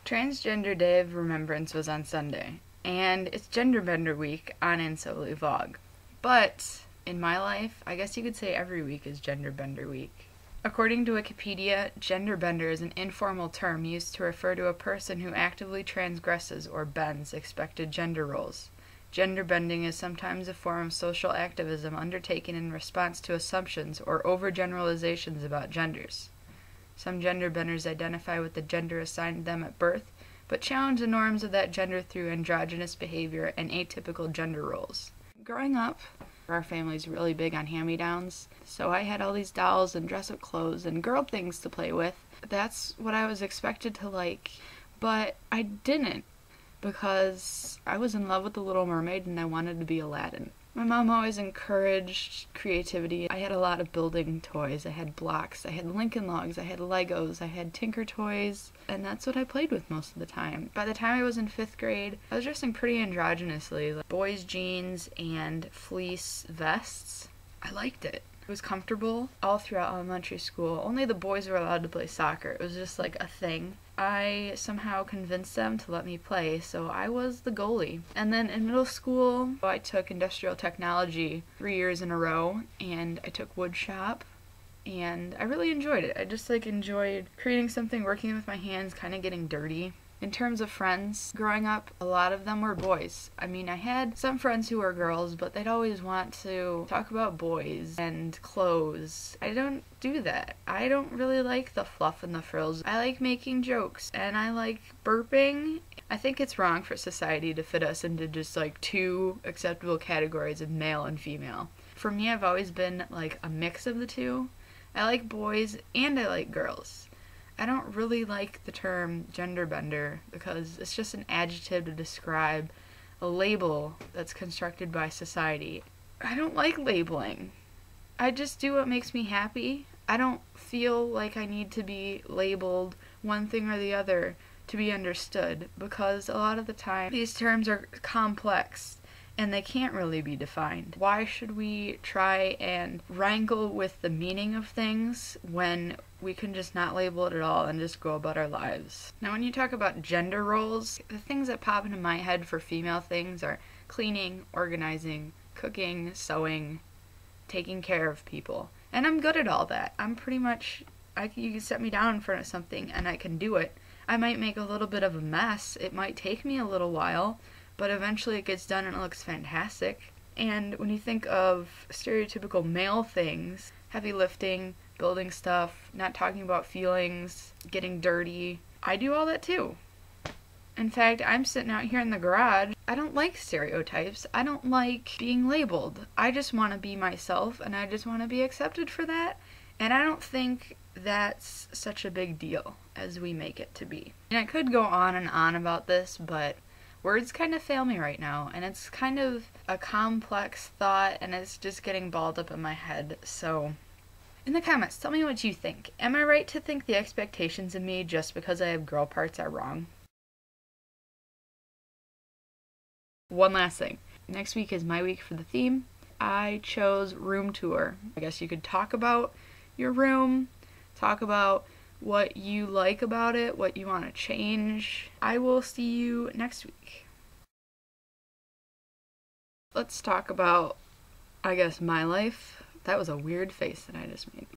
Transgender Day of Remembrance was on Sunday, and it's Gender Bender Week on andsowevlog. But in my life, I guess you could say every week is Gender Bender Week. According to Wikipedia, gender bender is an informal term used to refer to a person who actively transgresses or bends expected gender roles. Gender bending is sometimes a form of social activism undertaken in response to assumptions or overgeneralizations about genders. Some gender benders identify with the gender assigned them at birth, but challenge the norms of that gender through androgynous behavior and atypical gender roles. Growing up, our family's really big on hand-me-downs, so I had all these dolls and dress-up clothes and girl things to play with. That's what I was expected to like, but I didn't, because I was in love with The Little Mermaid and I wanted to be Aladdin. My mom always encouraged creativity. I had a lot of building toys. I had blocks, I had Lincoln Logs, I had Legos, I had Tinker Toys, and that's what I played with most of the time. By the time I was in 5th grade, I was dressing pretty androgynously, like boys' jeans and fleece vests. I liked it. It was comfortable all throughout elementary school. Only the boys were allowed to play soccer. It was just like a thing. I somehow convinced them to let me play, so I was the goalie. And then in middle school, I took industrial technology 3 years in a row, and I took wood shop, and I really enjoyed it. I just enjoyed creating something, working with my hands, kind of getting dirty. In terms of friends, growing up, a lot of them were boys. I mean, I had some friends who were girls, but they'd always want to talk about boys and clothes. I don't do that. I don't really like the fluff and the frills. I like making jokes, and I like burping. I think it's wrong for society to fit us into just two acceptable categories of male and female. For me, I've always been a mix of the two. I like boys and I like girls. I don't really like the term gender bender because it's just an adjective to describe a label that's constructed by society. I don't like labeling. I just do what makes me happy. I don't feel like I need to be labeled one thing or the other to be understood, because a lot of the time these terms are complex and they can't really be defined. Why should we try and wrangle with the meaning of things when we can just not label it at all and just go about our lives? Now, when you talk about gender roles, the things that pop into my head for female things are cleaning, organizing, cooking, sewing, taking care of people. And I'm good at all that. I'm pretty much, you can set me down in front of something and I can do it. I might make a little bit of a mess. It might take me a little while, but eventually it gets done and it looks fantastic. And when you think of stereotypical male things, heavy lifting, building stuff, not talking about feelings, getting dirty, I do all that too. In fact, I'm sitting out here in the garage. I don't like stereotypes. I don't like being labeled. I just want to be myself, and I just want to be accepted for that. And I don't think that's such a big deal as we make it to be. And I could go on and on about this, but words kind of fail me right now, and it's kind of a complex thought, and it's just getting balled up in my head. So in the comments, tell me what you think. Am I right to think the expectations of me just because I have girl parts are wrong? One last thing. Next week is my week for the theme. I chose room tour. I guess you could talk about your room, talk about what you like about it, what you want to change. I will see you next week. Let's talk about, I guess, my life. That was a weird face that I just made.